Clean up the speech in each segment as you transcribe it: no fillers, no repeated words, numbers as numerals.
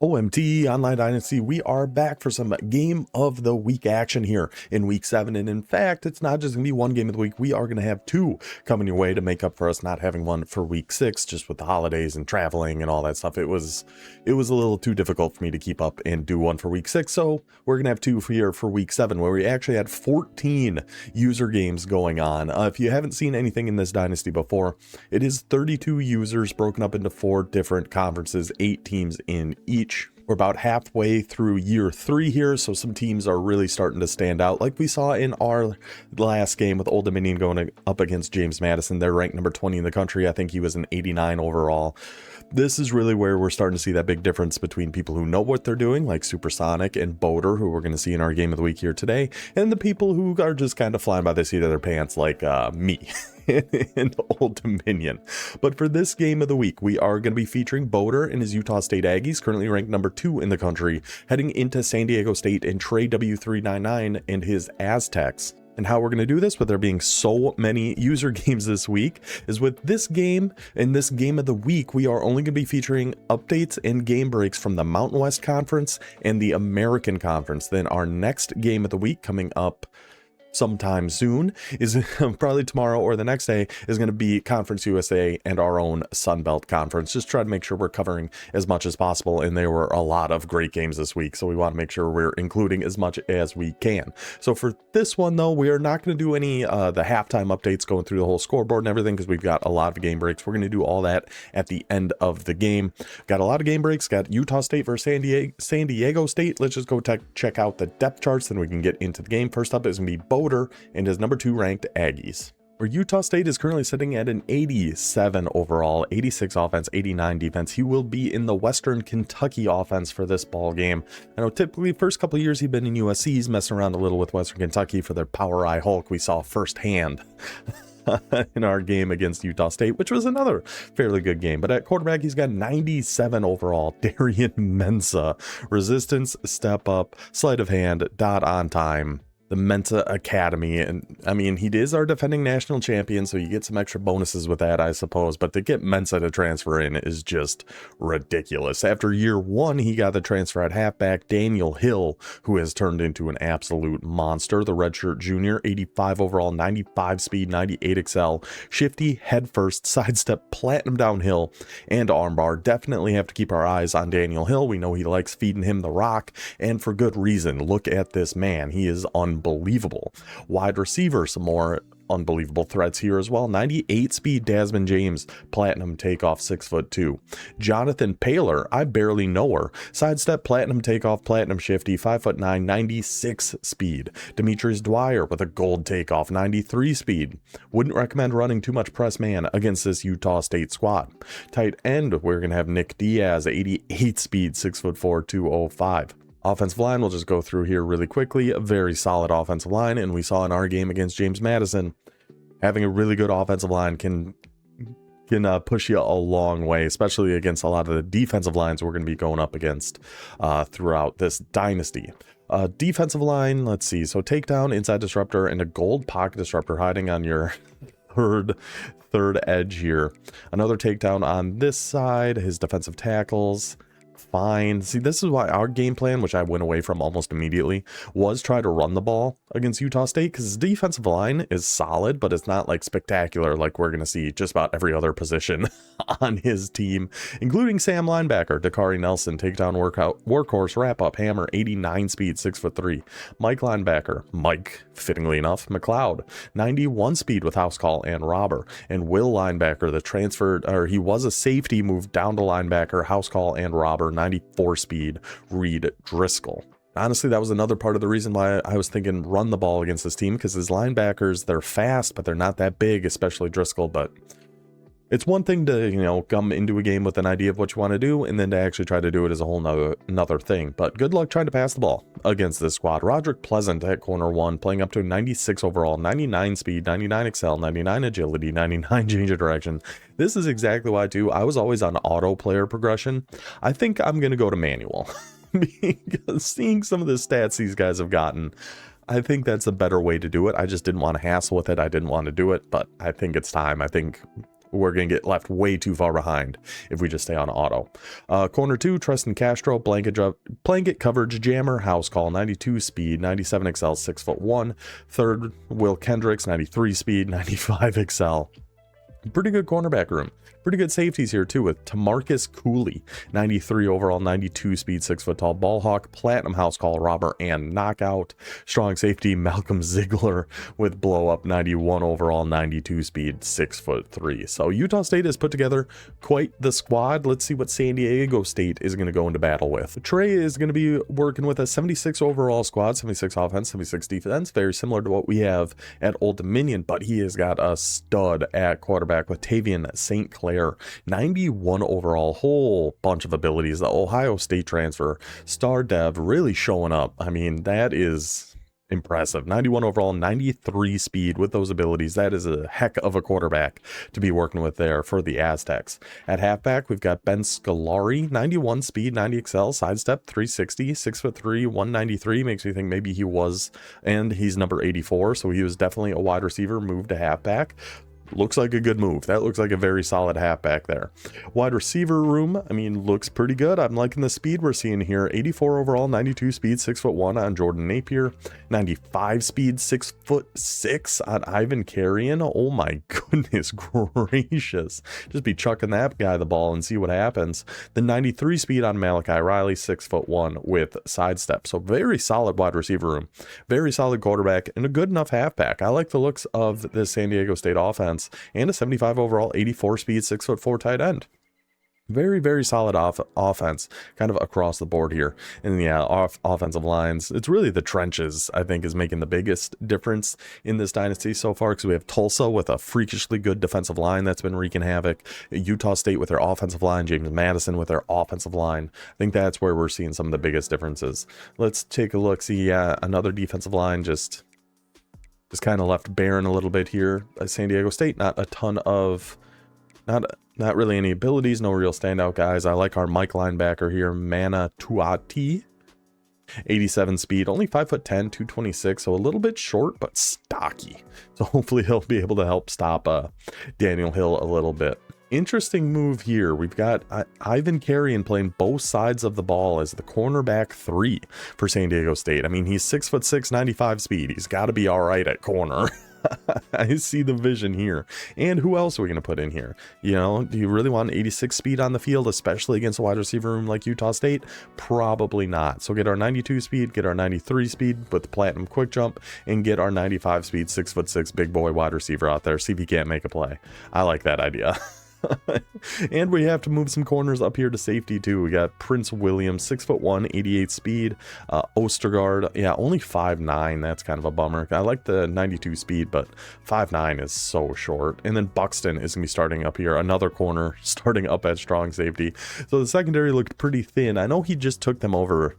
OMT Online Dynasty, we are back for some game of the week action here in week 7. And in fact, it's not just gonna be one game of the week. We are gonna have two coming your way to make up for us not having one for week 6, just with the holidays and traveling and all that stuff. It was a little too difficult for me to keep up and do one for week 6. So we're gonna have two for here for week 7, where we actually had 14 user games going on. If you haven't seen anything in this dynasty before, it is 32 users broken up into 4 different conferences, 8 teams in each. We're about halfway through year 3 here, so some teams are really starting to stand out, like we saw in our last game with Old Dominion going up against James Madison. They're ranked number 20 in the country. I think he was an 89 overall. This is really where we're starting to see that big difference between people who know what they're doing, like Supersonic and Boater, who we're going to see in our game of the week here today, and the people who are just kind of flying by the seat of their pants, like me. In Old Dominion. But for this game of the week, we are going to be featuring Boater and his Utah State Aggies, currently ranked number 2 in the country, heading into San Diego State and Trey W399 and his Aztecs. And how we're going to do this, with there being so many user games this week, is with this game and this game of the week, we are only going to be featuring updates and game breaks from the Mountain West Conference and the American Conference. Then our next game of the week, coming up sometime soon, is probably tomorrow or the next day, is going to be Conference USA and our own Sunbelt Conference. Just try to make sure we're covering as much as possible, and there were a lot of great games this week, so we want to make sure we're including as much as we can. So for this one though, we are not going to do any the halftime updates going through the whole scoreboard and everything, because we've got a lot of game breaks. We're going to do all that at the end of the game. Got a lot of game breaks. Got Utah State versus San Diego State. Let's just go check out the depth charts, then we can get into the game. First up is going to be Boater and his number 2 ranked Aggies, where Utah State is currently sitting at an 87 overall, 86 offense, 89 defense. He will be in the Western Kentucky offense for this ball game. I know typically first couple of years he's been in USC, he's messing around a little with Western Kentucky for their Power Eye Hulk we saw firsthand in our game against Utah State, which was another fairly good game. But at quarterback, he's got 97 overall. Darian Mensah, resistance, step up, sleight of hand, dot on time, the Mensa Academy. And I mean, he is our defending national champion, so you get some extra bonuses with that, I suppose. But to get Mensa to transfer in is just ridiculous. After year 1, he got the transfer at halfback, Daniel Hill, who has turned into an absolute monster. The redshirt junior, 85 overall, 95 speed, 98 excel, shifty, head first, sidestep, platinum downhill, and armbar. Definitely have to keep our eyes on Daniel Hill. We know he likes feeding him the rock, and for good reason. Look at this man. He is unbelievable. Wide receiver, some more unbelievable threats here as well. 98 speed, Desmond James, platinum takeoff, 6'2". Jonathan Paler, I barely know her. Sidestep, platinum takeoff, platinum shifty, 5'9", 96 speed. Demetrius Dwyer with a gold takeoff, 93 speed. Wouldn't recommend running too much press man against this Utah State squad. Tight end, we're going to have Nick Diaz, 88 speed, 6'4", 205. Offensive line, we'll just go through here really quickly. A very solid offensive line, and we saw in our game against James Madison, having a really good offensive line can push you a long way, especially against a lot of the defensive lines we're going to be going up against throughout this dynasty. Defensive line, let's see. So takedown, inside disruptor, and a gold pocket disruptor hiding on your third edge here. Another takedown on this side. His defensive tackles, fine. See, this is why our game plan, which I went away from almost immediately, was try to run the ball against Utah State, because his defensive line is solid, but it's not like spectacular like we're going to see just about every other position on his team, including Sam linebacker, Dakari Nelson, takedown workhorse, wrap up, hammer, 89 speed, 6'3". Mike linebacker, Mike, fittingly enough, McLeod, 91 speed with house call and robber. And Will linebacker, the transferred, or he was a safety, moved down to linebacker, house call and robber, 94 speed, Reed Driscoll. Honestly, that was another part of the reason why I was thinking run the ball against this team, because his linebackers, they're fast, but they're not that big, especially Driscoll. But it's one thing to, come into a game with an idea of what you want to do, and then to actually try to do it is a whole another thing. But good luck trying to pass the ball against this squad. Roderick Pleasant at corner 1, playing up to 96 overall, 99 speed, 99 excel, 99 agility, 99 change of direction. This is exactly why, too, I was always on auto player progression. I think I'm going to go to manual. Because seeing some of the stats these guys have gotten, I think that's a better way to do it. I just didn't want to hassle with it. I didn't want to do it, but I think it's time. I think we're going to get left way too far behind if we just stay on auto. Corner 2, Tristan Castro, blanket coverage jammer, house call, 92 speed, 97 XL, 6'1". Third, Will Kendricks, 93 speed, 95 XL. Pretty good cornerback room. Pretty good safeties here too, with Tamarcus Cooley, 93 overall, 92 speed, 6 foot tall, ball hawk, platinum house call, robber, and knockout. Strong safety, Malcolm Ziegler, with blow up, 91 overall, 92 speed, 6'3". So Utah State has put together quite the squad. Let's see what San Diego State is going to go into battle with. Trey is going to be working with a 76 overall squad, 76 offense, 76 defense, very similar to what we have at Old Dominion, but he has got a stud at quarterback with Tavian St. Clair, 91 overall, whole bunch of abilities. The Ohio State transfer, star dev, really showing up. I mean, that is impressive. 91 overall, 93 speed with those abilities. That is a heck of a quarterback to be working with there for the Aztecs. At halfback, we've got Ben Scolari, 91 speed, 90 XL, sidestep, 360, 6'3", 193. Makes me think maybe he was, and he's number 84, so he was definitely a wide receiver, moved to halfback. Looks like a good move. That looks like a very solid halfback there. Wide receiver room, I mean, looks pretty good. I'm liking the speed we're seeing here. 84 overall, 92 speed, 6'1" on Jordan Napier. 95 speed, 6'6" on Ivan Carrion. Oh my goodness gracious. Just be chucking that guy the ball and see what happens. The 93 speed on Malachi Riley, 6'1" with sidestep. So very solid wide receiver room. Very solid quarterback and a good enough halfback. I like the looks of the San Diego State offense. And a 75 overall, 84 speed, 6'4" tight end. Very, very solid offense kind of across the board here. And yeah, offensive lines, it's really the trenches, I think, is making the biggest difference in this dynasty so far, because we have Tulsa with a freakishly good defensive line that's been wreaking havoc. Utah State with their offensive line, James Madison with their offensive line. I think that's where we're seeing some of the biggest differences. Let's take a look. See, yeah, another defensive line just kind of left barren a little bit here. San Diego State, not a ton of, not really any abilities, no real standout guys. I like our Mike linebacker here, Mana Tuati, 87 speed, only 5'10", 226, so a little bit short, but stocky. So hopefully he'll be able to help stop Daniel Hill a little bit. Interesting move here. We've got Ivan Carrion playing both sides of the ball as the cornerback 3 for San Diego State. I mean, he's 6'6", 95 speed. He's got to be all right at corner. I see the vision here. And who else are we going to put in here? You know, do you really want 86 speed on the field, especially against a wide receiver room like Utah State? Probably not. So get our 92 speed, get our 93 speed with the platinum quick jump, and get our 95 speed, 6'6" big boy wide receiver out there. See if he can't make a play. I like that idea. And we have to move some corners up here to safety too. We got Prince William, 6'1", 88 speed. Ostergaard, yeah, only 5'9". That's kind of a bummer. I like the 92 speed, but 5'9" is so short. And then Buxton is gonna be starting up here, another corner starting up at strong safety. So the secondary looked pretty thin. I know he just took them over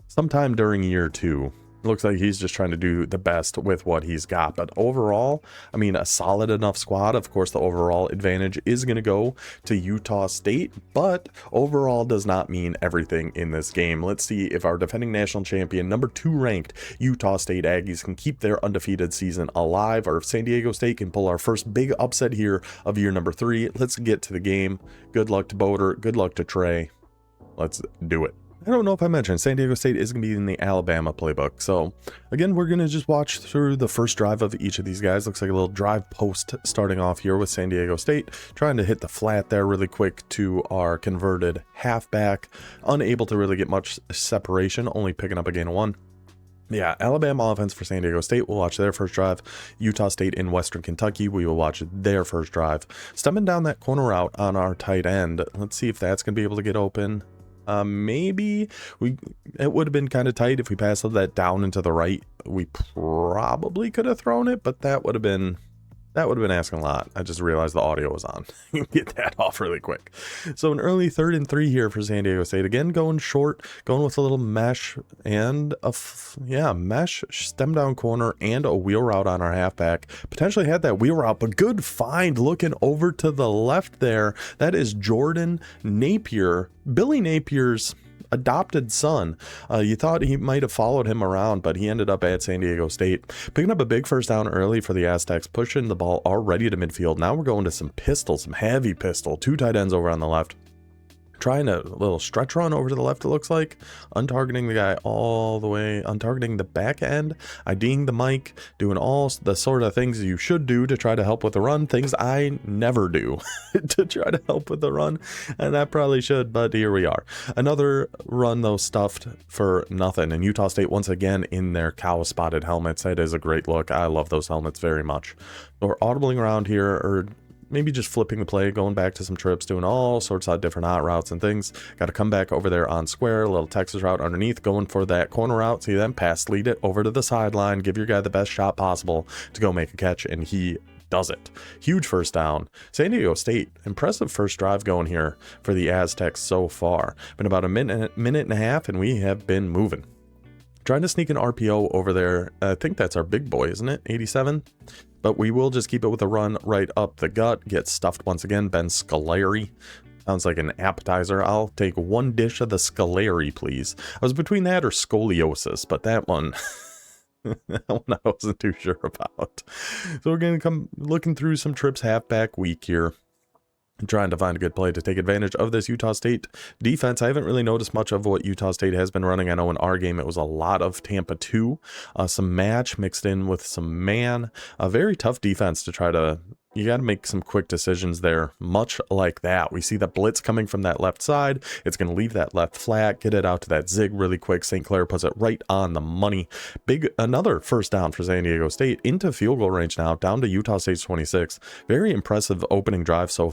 sometime during year 2. Looks like he's just trying to do the best with what he's got. But overall, I mean, a solid enough squad. Of course, the overall advantage is going to go to Utah State, but overall does not mean everything in this game. Let's see if our defending national champion, number 2 ranked Utah State Aggies, can keep their undefeated season alive, or if San Diego State can pull our first big upset here of year number 3. Let's get to the game. Good luck to Boder. Good luck to Trey. Let's do it. I don't know if I mentioned, San Diego State is going to be in the Alabama playbook. So, again, we're going to just watch through the first drive of each of these guys. Looks like a little drive post starting off here with San Diego State. Trying to hit the flat there really quick to our converted halfback. Unable to really get much separation, only picking up a gain of 1. Yeah, Alabama offense for San Diego State. We'll watch their first drive. Utah State in Western Kentucky. We will watch their first drive. Stemming down that corner route on our tight end. Let's see if that's going to be able to get open. Maybe it would have been kind of tight if we passed that down into the right. We probably could have thrown it, but that would have been asking a lot. I just realized the audio was on. Get that off really quick. So an early 3rd and 3 here for San Diego State. Again, going short, going with a little mesh and mesh stem down corner and a wheel route on our halfback. Potentially had that wheel route, but good find looking over to the left there. That is Jordan Napier. Billy Napier's adopted son. You thought he might have followed him around, but he ended up at San Diego State. Picking up a big first down early for the Aztecs, pushing the ball already to midfield. Now we're going to some pistol, some heavy pistol. 2 tight ends over on the left. Trying a little stretch run over to the left, it looks like. Untargeting the guy all the way. Untargeting the back end. IDing the mic. Doing all the sort of things you should do to try to help with the run. Things I never do to try to help with the run. And I probably should, but here we are. Another run, though, stuffed for nothing. And Utah State, once again, in their cow-spotted helmets. That is a great look. I love those helmets very much. We're audibling around here, or maybe just flipping the play, going back to some trips, doing all sorts of different hot routes and things. Got to come back over there on square, a little Texas route underneath, going for that corner route. See them pass, lead it over to the sideline, give your guy the best shot possible to go make a catch, and he does it. Huge first down. San Diego State, impressive first drive going here for the Aztecs so far. Been about a minute and a half, and we have been moving. Trying to sneak an RPO over there. I think that's our big boy, isn't it? 87. But we will just keep it with a run right up the gut. Get stuffed once again. Ben Scolari. Sounds like an appetizer. I'll take 1 dish of the Scolari, please. I was between that or scoliosis, but that one, that one I wasn't too sure about. So we're going to come looking through some trips halfback week here. Trying to find a good play to take advantage of this Utah State defense. I haven't really noticed much of what Utah State has been running. I know in our game it was a lot of Tampa 2, some match mixed in with some man. A very tough defense to try to, you got to make some quick decisions there, much like that. We see the blitz coming from that left side. It's going to leave that left flat, get it out to that zig really quick. St. Clair puts it right on the money. Another first down for San Diego State into field goal range now, down to Utah State's 26. Very impressive opening drive so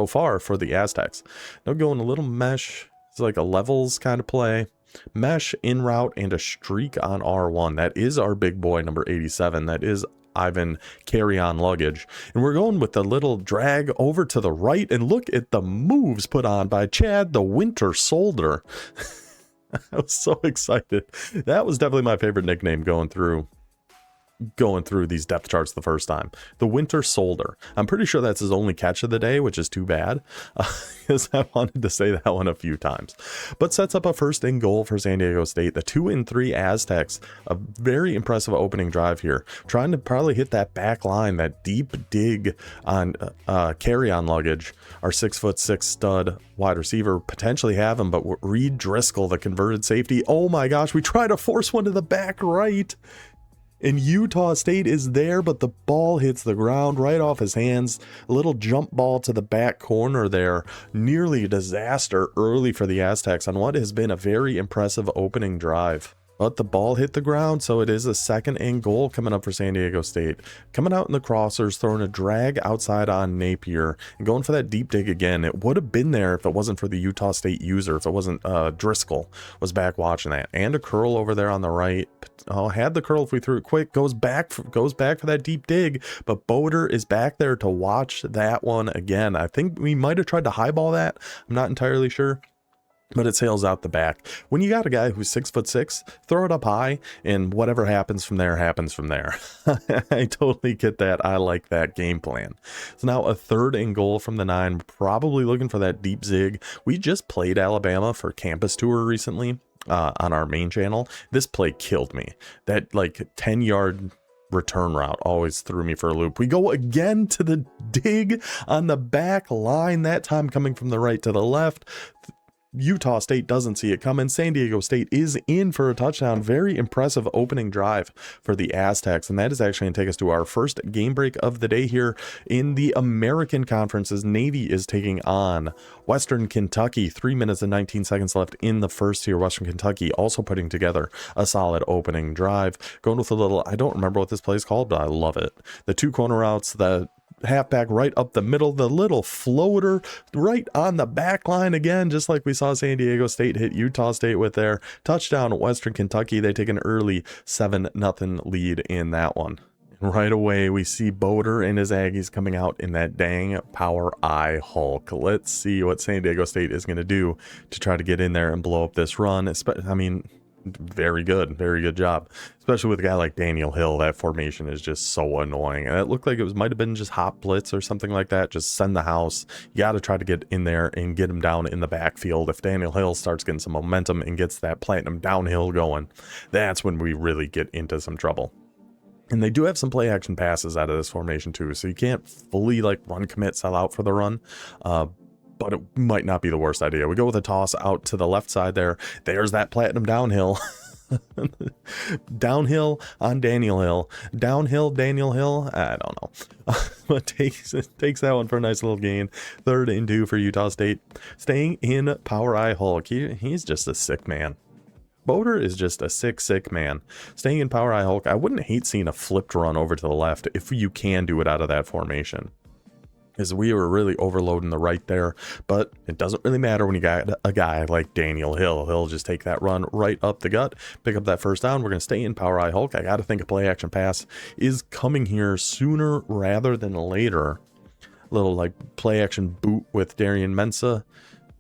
far for the Aztecs. Now going a little mesh. It's like a levels kind of play. Mesh in route and a streak on R1. That is our big boy, number 87. That is Ivan carry-on luggage, and we're going with the little drag over to the right, and look at the moves put on by Chad the Winter Soldier. I was so excited. That was definitely my favorite nickname going through these depth charts the first time. The Winter Soldier. I'm pretty sure that's his only catch of the day, which is too bad, because I wanted to say that one a few times. But sets up a first and goal for San Diego State. The 2-3 Aztecs, a very impressive opening drive here. Trying to probably hit that back line, that deep dig on carry-on luggage. Our 6'6" stud wide receiver potentially have him, but Reed Driscoll, the converted safety. Oh my gosh, we try to force one to the back right. And Utah State is there, but the ball hits the ground right off his hands. A little jump ball to the back corner there. Nearly a disaster early for the Aztecs on what has been a very impressive opening drive. But the ball hit the ground, so it is a second and goal coming up for San Diego State. Coming out in the crossers, throwing a drag outside on Napier, and going for that deep dig again. It would have been there if it wasn't for the Utah State user, if it wasn't Driscoll was back watching that. And a curl over there on the right. Oh, had the curl if we threw it quick. Goes back for that deep dig, but Boder is back there to watch that one again. I think we might have tried to highball that. I'm not entirely sure, but it sails out the back. When you got a guy who's 6'6", throw it up high, and whatever happens from there happens from there. I totally get that. I like that game plan. So now a third and goal from the 9, probably looking for that deep zig. We just played Alabama for campus tour recently on our main channel. This play killed me. That like 10-yard return route always threw me for a loop. We go again to the dig on the back line, that time coming from the right to the left. Utah State doesn't see it coming. San Diego State is in for a touchdown. Very impressive opening drive for the Aztecs, and that is actually going to take us to our first game break of the day here in the American Conference, as Navy is taking on Western Kentucky. 3 minutes and 19 seconds left in the first here. Western Kentucky also putting together a solid opening drive. Going with a little, I don't remember what this play is called, but I love it. The 2 corner routes, the halfback right up the middle, the little floater right on the back line again, just like we saw San Diego State hit Utah State with their touchdown at Western Kentucky. They take an early 7-0 lead in that one. Right away, we see Boder and his Aggies coming out in that dang Power Eye Hulk. Let's see what San Diego State is going to do to try to get in there and blow up this run. I mean, Very good job, especially with a guy like Daniel Hill. That formation is just so annoying, and it looked like it might have been just hot blitz or something like that. Just send the house. You got to try to get in there and get him down in the backfield. If Daniel Hill starts getting some momentum and gets that platinum downhill going, that's when we really get into some trouble. And they do have some play action passes out of this formation too, so you can't fully like run commit sell out for the run, but it might not be the worst idea. We go with a toss out to the left side there. There's that platinum downhill. Downhill on Daniel Hill. Downhill Daniel Hill. I don't know. But takes that one for a nice little gain. 3rd and 2 for Utah State. Staying in Power Eye Hulk. He's just a sick man. Boater is just a sick man. Staying in Power Eye Hulk. I wouldn't hate seeing a flipped run over to the left if you can do it out of that formation, as we were really overloading the right there, but it doesn't really matter when you got a guy like Daniel Hill. He'll just take that run right up the gut, pick up that first down. We're going to stay in Power Eye Hulk. I got to think a play action pass is coming here sooner rather than later. Little like play action boot with Darian Mensah.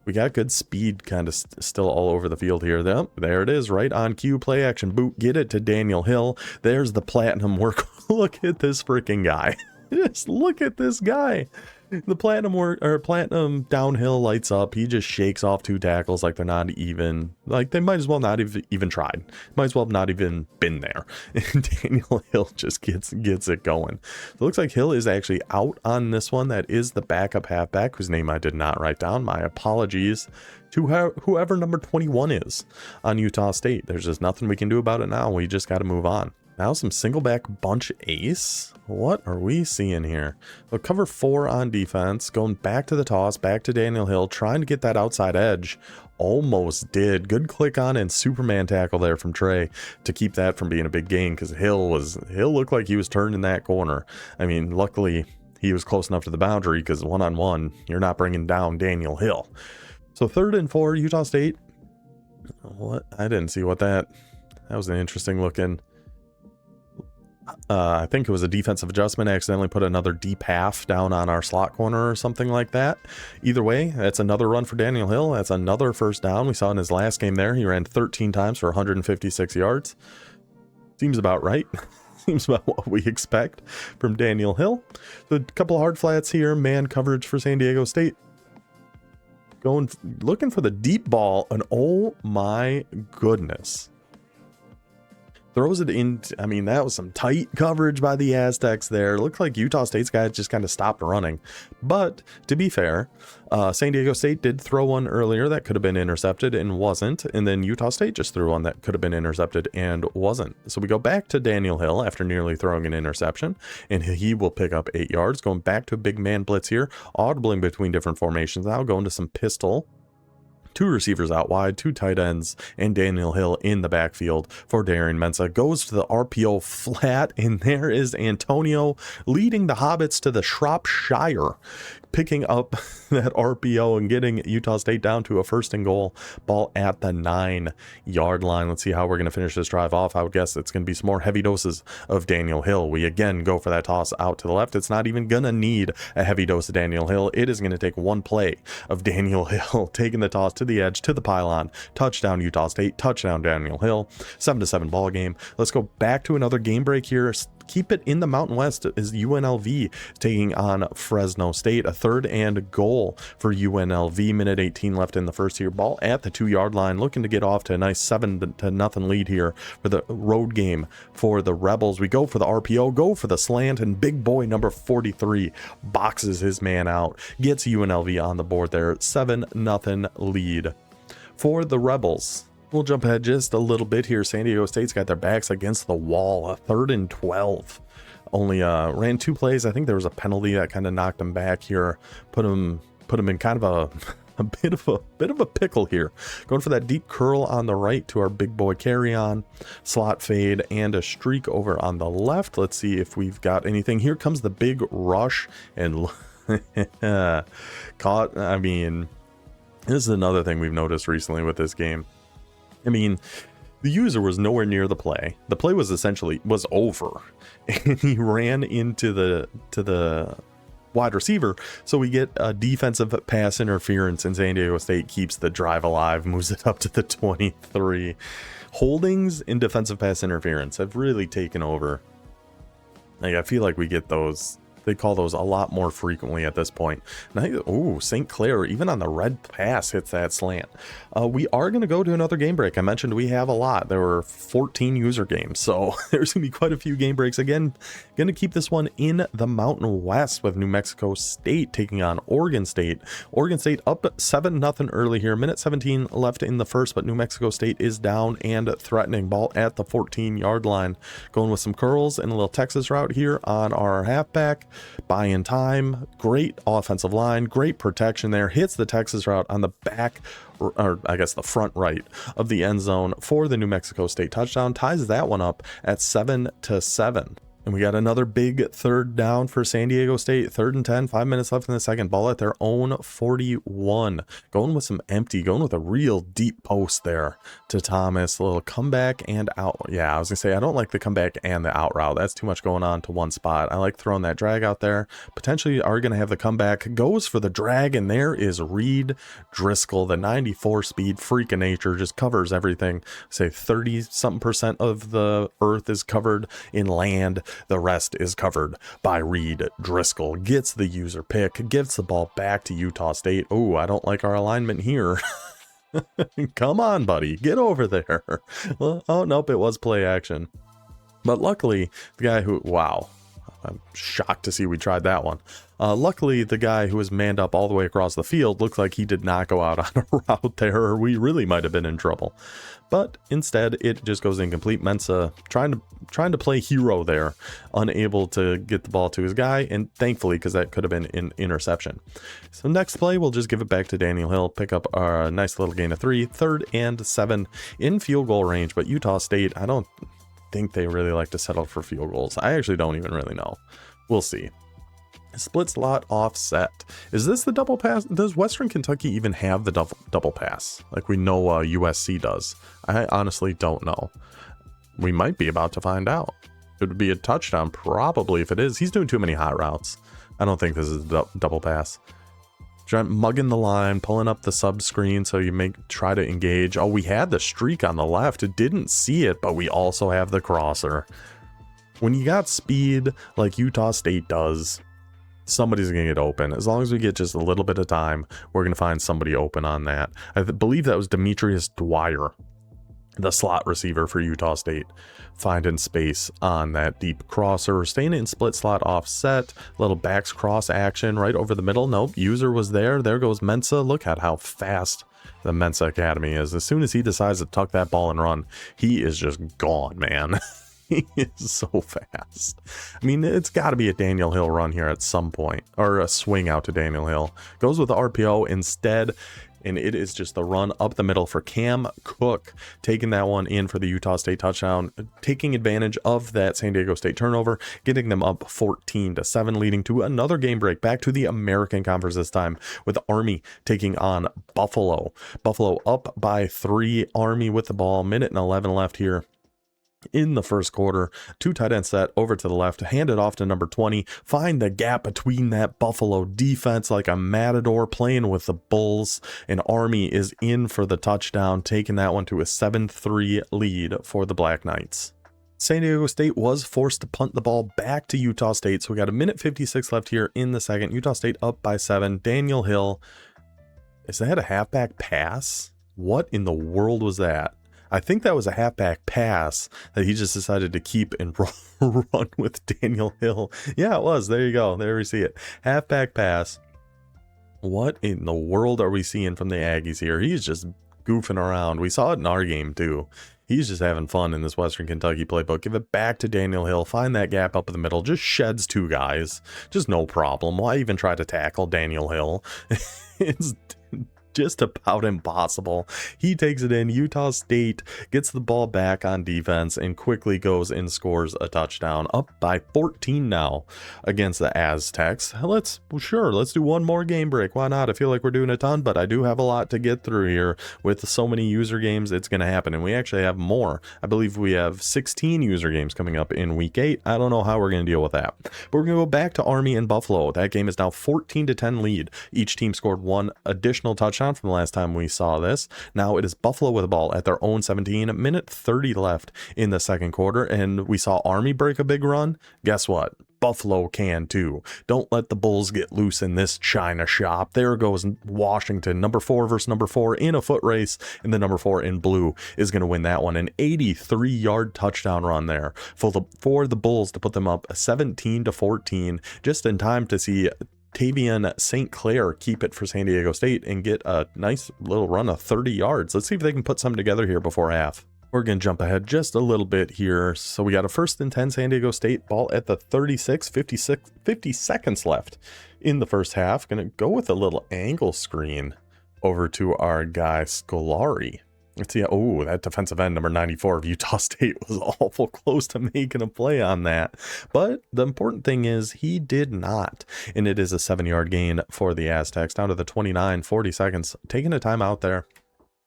We got good speed kind of still all over the field here. There it is, right on cue. Play action boot. Get it to Daniel Hill. There's the platinum work. Look at this freaking guy. Just look at this guy. The platinum downhill lights up. He just shakes off 2 tackles like they're not even, like they might as well not even tried. Might as well have not even been there. And Daniel Hill just gets it going. So it looks like Hill is actually out on this one. That is the backup halfback, whose name I did not write down. My apologies to whoever number 21 is on Utah State. There's just nothing we can do about it now. We just got to move on. Now some single back bunch ace. What are we seeing here? Well, cover 4 on defense, going back to the toss, back to Daniel Hill, trying to get that outside edge. Almost did. Good click on and Superman tackle there from Trey to keep that from being a big gain, because Hill looked like he was turned in that corner. I mean, luckily he was close enough to the boundary, because one-on-one, you're not bringing down Daniel Hill. So 3rd and 4, Utah State. What? I didn't see what that was an interesting looking. I think it was a defensive adjustment. I accidentally put another deep half down on our slot corner or something like that. Either way, that's another run for Daniel Hill. That's another first down. We saw in his last game there, he ran 13 times for 156 yards. Seems about right. Seems about what we expect from Daniel Hill. So a couple of hard flats here. Man coverage for San Diego State. Looking for the deep ball, and oh my goodness. Throws it in. I mean, that was some tight coverage by the Aztecs there. Looked like Utah State's guy just kind of stopped running. But to be fair, San Diego State did throw one earlier that could have been intercepted and wasn't. And then Utah State just threw one that could have been intercepted and wasn't. So we go back to Daniel Hill after nearly throwing an interception, and he will pick up 8 yards. Going back to a big man blitz here, audibling between different formations now, going to some pistol. 2 receivers out wide, 2 tight ends, and Daniel Hill in the backfield for Darian Mensah. Goes to the RPO flat, and there is Antonio leading the Hobbits to the Shropshire, picking up that RPO and getting Utah State down to a 1st and goal. Ball at the 9-yard line. Let's see how we're going to finish this drive off. I would guess it's going to be some more heavy doses of Daniel Hill. We again go for that toss out to the left. It's not even going to need a heavy dose of Daniel Hill. It is going to take one play of Daniel Hill taking the toss to the edge, to the pylon. Touchdown Utah State. Touchdown Daniel Hill. 7-7 ball game. Let's go back to another game break here. Keep it in the Mountain West is UNLV taking on Fresno State. A 3rd and goal for UNLV. Minute 18 left in the first here. Ball at the 2-yard line, looking to get off to a nice 7-0 lead here for the road game for the Rebels. We go for the RPO, go for the slant, and big boy number 43 boxes his man out, gets UNLV on the board there. 7-0 lead for the Rebels. We'll jump ahead just a little bit here. San Diego State's got their backs against the wall. A 3rd and 12. Only ran 2 plays. I think there was a penalty that kind of knocked him back here. Put him in kind of a bit of a pickle here. Going for that deep curl on the right to our big boy carry on. Slot fade and a streak over on the left. Let's see if we've got anything. Here comes the big rush and caught. I mean, this is another thing we've noticed recently with this game. I mean, the user was nowhere near the play. The play was over, and he ran into the wide receiver. So we get a defensive pass interference, and San Diego State keeps the drive alive, moves it up to the 23. Holdings in defensive pass interference have really taken over. Like, I feel like we get those. They call those a lot more frequently at this point. Oh, St. Clair, even on the red pass, hits that slant. We are going to go to another game break. I mentioned we have a lot. There were 14 user games, so there's going to be quite a few game breaks. Again, going to keep this one in the Mountain West with New Mexico State taking on Oregon State. Oregon State up 7-0 early here. Minute 17 left in the first, but New Mexico State is down and threatening. Ball at the 14-yard line. Going with some curls and a little Texas route here on our halfback. Buying time, great offensive line, great protection there, hits the Texas route on the back, or I guess the front right of the end zone for the New Mexico State touchdown, ties that one up at 7-7. And we got another big third down for San Diego State. 3rd and 10, 5 minutes left in the second. Ball at their own 41. Going with some empty, going with a real deep post there to Thomas. A little comeback and out. Yeah, I was going to say, I don't like the comeback and the out route. That's too much going on to one spot. I like throwing that drag out there. Potentially are going to have the comeback. Goes for the drag, and there is Reed Driscoll, the 94 speed freak of nature, just covers everything. Say 30-something% of the earth is covered in land. The rest is covered by Reed Driscoll. Gets the user pick, gives the ball back to Utah State. Oh, I don't like our alignment here. Come on, buddy, get over there. Well, oh, nope, it was play action. But luckily, the guy who, wow, I'm shocked to see we tried that one. Luckily, the guy who was manned up all the way across the field looked like he did not go out on a route there, or we really might have been in trouble. But instead, it just goes incomplete. Mensa trying to play hero there, unable to get the ball to his guy, and thankfully, because that could have been an interception. So next play, we'll just give it back to Daniel Hill, pick up a nice little gain of 3, 3rd and 7 in field goal range. But Utah State, I don't think they really like to settle for field goals. I actually don't even really know. We'll see. Split slot offset. Is this the double pass? Does Western Kentucky even have the double pass like we know USC does? I honestly don't know. We might be about to find out. It would be a touchdown probably if it is. He's doing too many hot routes. I don't think this is a double pass. Mugging the line, pulling up the sub screen so you try to engage. Oh, we had the streak on the left. It didn't see it, but we also have the crosser. When you got speed like Utah State does, somebody's going to get open. As long as we get just a little bit of time, we're going to find somebody open on that. I believe that was Demetrius Dwyer, the slot receiver for Utah State, finding space on that deep crosser, staying in split slot offset, little backs cross action right over the middle. Nope, user was there. There goes Mensa. Look at how fast the Mensa Academy is. As soon as he decides to tuck that ball and run, he is just gone, man. He is so fast. I mean, it's got to be a Daniel Hill run here at some point, or a swing out to Daniel Hill. Goes with the RPO instead, and it is just the run up the middle for Cam Cook, taking that one in for the Utah State touchdown, taking advantage of that San Diego State turnover, getting them up 14-7, leading to another game break back to the American Conference this time with Army taking on Buffalo. Buffalo up by 3, Army with the ball, minute and 11 left here in the first quarter. 2 tight end set over to the left, hand it off to number 20, find the gap between that Buffalo defense like a matador playing with the Bulls, and Army is in for the touchdown, taking that one to a 7-3 lead for the Black Knights. San Diego State was forced to punt the ball back to Utah State, so we got a minute 56 left here in the second. Utah State up by 7. Daniel Hill, is that a halfback pass? What in the world was that? I think that was a halfback pass that he just decided to keep and run with Daniel Hill. Yeah, it was. There you go. There we see it. Halfback pass. What in the world are we seeing from the Aggies here? He's just goofing around. We saw it in our game too. He's just having fun in this Western Kentucky playbook. Give it back to Daniel Hill. Find that gap up in the middle. Just sheds 2 guys. Just no problem. Why even try to tackle Daniel Hill? It's just about impossible. He takes it in. Utah State gets the ball back on defense and quickly goes and scores a touchdown, up by 14 now against the Aztecs. Let's do one more game break. Why not? I feel like we're doing a ton, but I do have a lot to get through here. With so many user games, it's going to happen, and we actually have more. I believe we have 16 user games coming up in week 8. I don't know how we're going to deal with that, but we're going to go back to Army and Buffalo. That game is now 14-10 lead. Each team scored one additional touchdown from the last time we saw this. Now it is Buffalo with the ball at their own 17, minute 30 left in the second quarter, and we saw Army break a big run. Guess what? Buffalo can too. Don't let the Bulls get loose in this China shop. There goes Washington, number 4 versus number 4 in a foot race, and the number 4 in blue is going to win that one. An 83-yard touchdown run there for the Bulls to put them up 17-14, just in time to see Tavian St. Clair keep it for San Diego State and get a nice little run of 30 yards. Let's see if they can put something together here before half. We're going to jump ahead just a little bit here. So we got a 1st and 10 San Diego State, ball at the 36, 50 seconds left in the first half. Going to go with a little angle screen over to our guy Scolari. Let's see. Oh, that defensive end, number 94 of Utah State, was awful close to making a play on that. But the important thing is he did not. And it is a 7-yard gain for the Aztecs down to the 29, 40 seconds. Taking a time out there.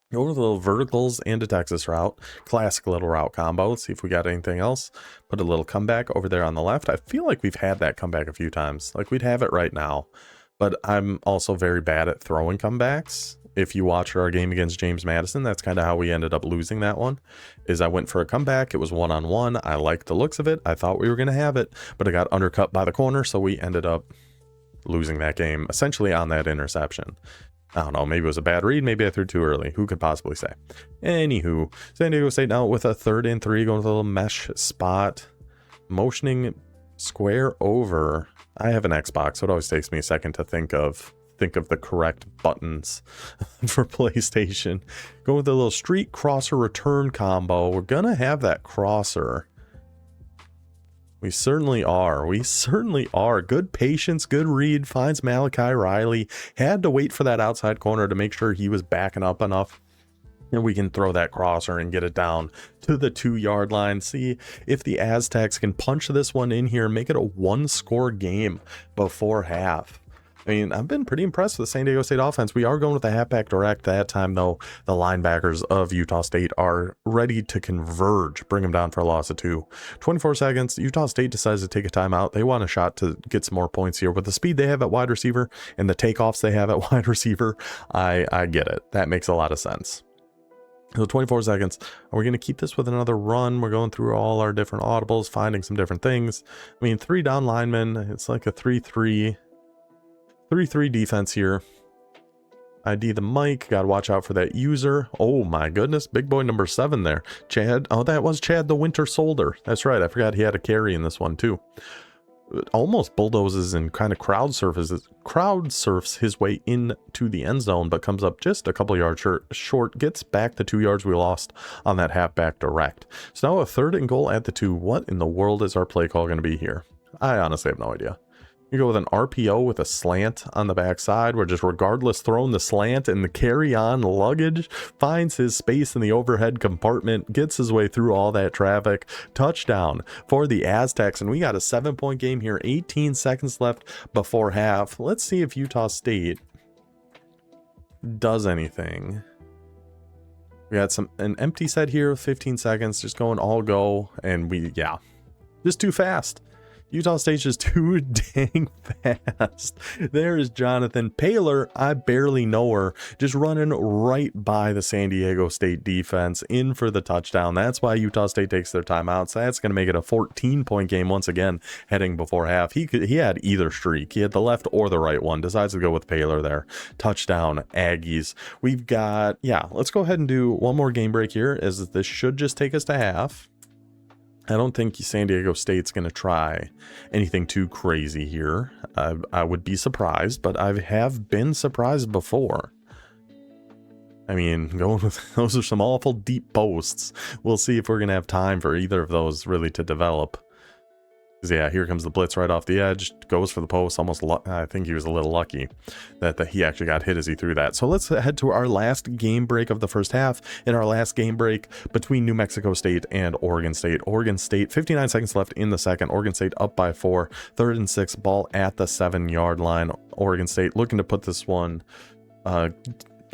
Go to the little verticals and a Texas route. Classic little route combo. Let's see if we got anything else. Put a little comeback over there on the left. I feel like we've had that comeback a few times. Like we'd have it right now. But I'm also very bad at throwing comebacks. If you watch our game against James Madison, that's kind of how we ended up losing that one. Is I went for a comeback. It was 1-on-1. I liked the looks of it. I thought we were going to have it. But it got undercut by the corner. So we ended up losing that game essentially on that interception. I don't know, maybe it was a bad read, maybe I threw too early. Who could possibly say? Anywho, San Diego State now with a 3rd and 3, going with a little mesh spot, motioning square over. I have an Xbox, so it always takes me a second to think of the correct buttons for PlayStation. Go with a little street crosser return combo. We're gonna have that crosser. We certainly are. We certainly are. Good patience, good read. Finds Malachi Riley. Had to wait for that outside corner to make sure he was backing up enough. And we can throw that crosser and get it down to the 2-yard line. See if the Aztecs can punch this one in here and make it a 1-score game before half. I mean, I've been pretty impressed with the San Diego State offense. We are going with the halfback direct. That time, though, the linebackers of Utah State are ready to converge, bring them down for a loss of 2. 24 seconds. Utah State decides to take a timeout. They want a shot to get some more points here. With the speed they have at wide receiver and the takeoffs they have at wide receiver, I get it. That makes a lot of sense. So 24 seconds. Are we going to keep this with another run? We're going through all our different audibles, finding some different things. I mean, 3 down linemen. It's like a 3-3 defense here. ID the mic. Got to watch out for that user. Oh my goodness. Big boy number 7 there. Chad. Oh, that was Chad the Winter Soldier. That's right. I forgot he had a carry in this one too. Almost bulldozes and kind of crowd surfs his way into the end zone, but comes up just a couple yards short, gets back the 2 yards we lost on that halfback direct. So now a 3rd and goal at the 2. What in the world is our play call going to be here? I honestly have no idea. You go with an RPO with a slant on the backside. We're just regardless throwing the slant, and the carry-on luggage finds his space in the overhead compartment, gets his way through all that traffic. Touchdown for the Aztecs, and we got a 7-point game here. 18 seconds left before half. Let's see if Utah State does anything. We got an empty set here with 15 seconds, just going all go, and just too fast. Utah State's just too dang fast. There is Jonathan Paler. I barely know her. Just running right by the San Diego State defense in for the touchdown. That's why Utah State takes their timeouts. That's going to make it a 14-point game once again heading before half. He had either streak. He had the left or the right one. Decides to go with Paler there. Touchdown, Aggies. We've got, let's go ahead and do one more game break here, as this should just take us to half. I don't think San Diego State's going to try anything too crazy here. I would be surprised, but I have been surprised before. I mean, going with those are some awful deep posts. We'll see if we're going to have time for either of those really to develop. Yeah, here comes the blitz right off the edge, goes for the post, almost, I think he was a little lucky that he actually got hit as he threw that. So let's head to our last game break of the first half. In our last game break between New Mexico State and Oregon State. Oregon State, 59 seconds left in the second. Oregon State up by 4, 3rd and 6, ball at the 7-yard line. Oregon State looking to put this one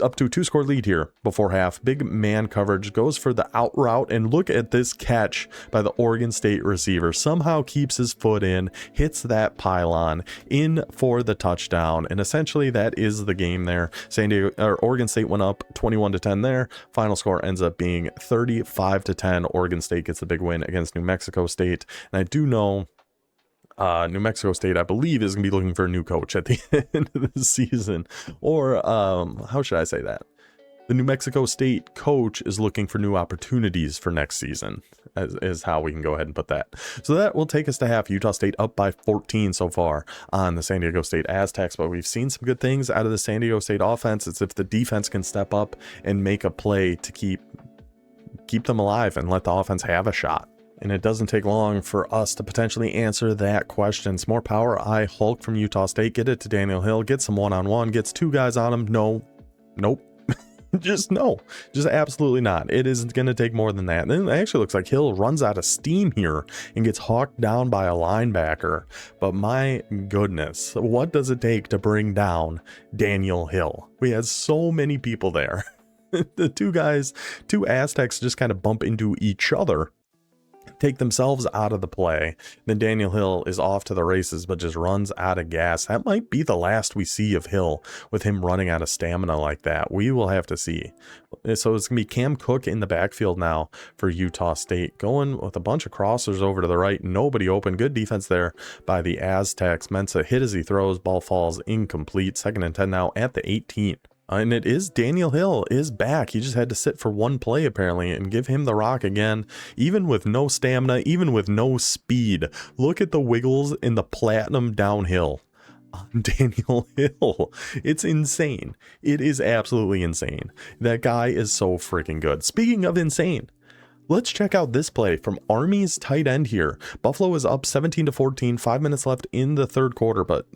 up to a 2-score lead here before half. Big man coverage, goes for the out route, and look at this catch by the Oregon State receiver. Somehow keeps his foot in, hits that pylon in for the touchdown, and essentially that is the game there. Oregon State went up 21-10 there. Final score ends up being 35-10. Oregon State gets the big win against New Mexico State, and I do know New Mexico State, I believe, is going to be looking for a new coach at the end of the season. Or, how should I say that? The New Mexico State coach is looking for new opportunities for next season, is how we can go ahead and put that. So that will take us to half. Utah State up by 14 so far on the San Diego State Aztecs, but we've seen some good things out of the San Diego State offense. It's if the defense can step up and make a play to keep them alive and let the offense have a shot. And it doesn't take long for us to potentially answer that question. Some more power eye Hulk from Utah State. Get it to Daniel Hill. Get some one-on-one. Gets 2 guys on him. No. Nope. Just no. Just absolutely not. It isn't going to take more than that. And then it actually looks like Hill runs out of steam here and gets hawked down by a linebacker. But my goodness, what does it take to bring down Daniel Hill? We had so many people there. The 2 Aztecs just kind of bump into each other, take themselves out of the play. Then Daniel Hill is off to the races, but just runs out of gas. That might be the last we see of Hill with him running out of stamina like that. We will have to see. So it's going to be Cam Cook in the backfield now for Utah State, going with a bunch of crossers over to the right. Nobody open. Good defense there by the Aztecs. Mensah hit as he throws. Ball falls incomplete. 2nd and 10 now at the 18. And it is Daniel Hill is back. He just had to sit for one play apparently, and give him the rock again, even with no stamina, even with no speed. Look at the wiggles in the platinum downhill on Daniel Hill. It's insane. It is absolutely insane. That guy is so freaking good. Speaking of insane, let's check out this play from Army's tight end here. Buffalo is up 17-14, 5 minutes left in the 3rd quarter, but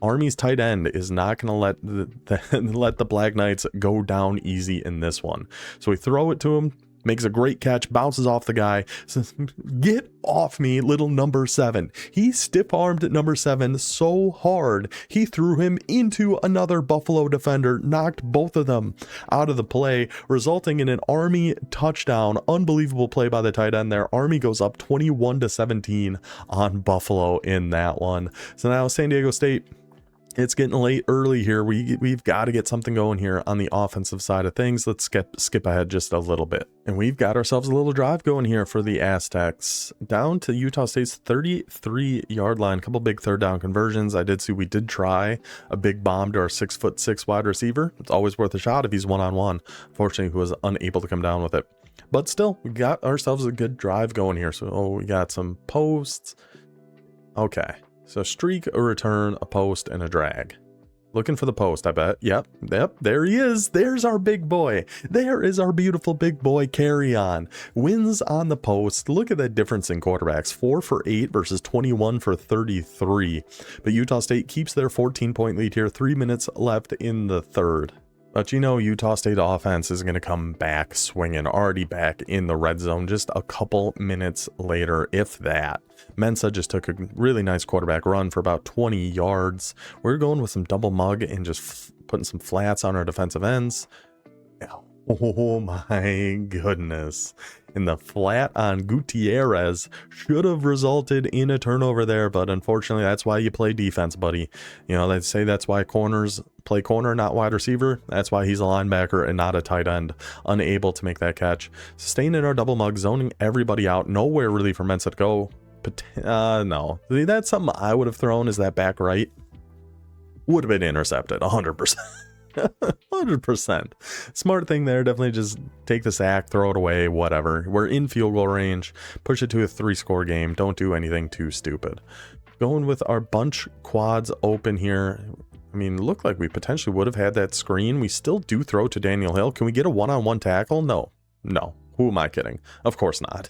Army's tight end is not going to let the Black Knights go down easy in this one. So we throw it to him, makes a great catch, bounces off the guy, says, "Get off me, little number 7." He stiff-armed number 7 so hard, he threw him into another Buffalo defender, knocked both of them out of the play, resulting in an Army touchdown. Unbelievable play by the tight end there. Army goes up 21-17 on Buffalo in that one. So now San Diego State, it's getting late early here. We've got to get something going here on the offensive side of things. Let's skip ahead just a little bit. And we've got ourselves a little drive going here for the Aztecs. Down to Utah State's 33-yard line. Couple big 3rd down conversions. I did see we did try a big bomb to our 6'6" wide receiver. It's always worth a shot if he's one-on-one. Fortunately, he was unable to come down with it. But still, we got ourselves a good drive going here. So we got some posts. Okay. So streak, a return, a post, and a drag. Looking for the post, I bet. Yep, there he is. There's our big boy. There is our beautiful big boy. Carry on. Wins on the post. Look at that difference in quarterbacks. 4 for 8 versus 21 for 33. But Utah State keeps their 14-point lead here. 3 minutes left in the 3rd. But you know, Utah State offense is going to come back swinging, already back in the red zone just a couple minutes later, if that. Mensah just took a really nice quarterback run for about 20 yards. We're going with some double mug and just putting some flats on our defensive ends. Oh my goodness. And the flat on Gutierrez should have resulted in a turnover there, but unfortunately that's why you play defense, buddy. You know, they say that's why corners play corner, not wide receiver. That's why he's a linebacker and not a tight end. Unable to make that catch. Sustaining our double mug, zoning everybody out. Nowhere really for Mensah to go. No. See, that's something I would have thrown, is that back right. Would have been intercepted, 100%. 100%. Smart thing there. Definitely just take the sack, throw it away, whatever. We're in field goal range. Push it to a 3-score game. Don't do anything too stupid. Going with our bunch quads open here. I mean, looked like we potentially would have had that screen. We still do throw to Daniel Hill. Can we get a one-on-one tackle? No. Who am I kidding? Of course not.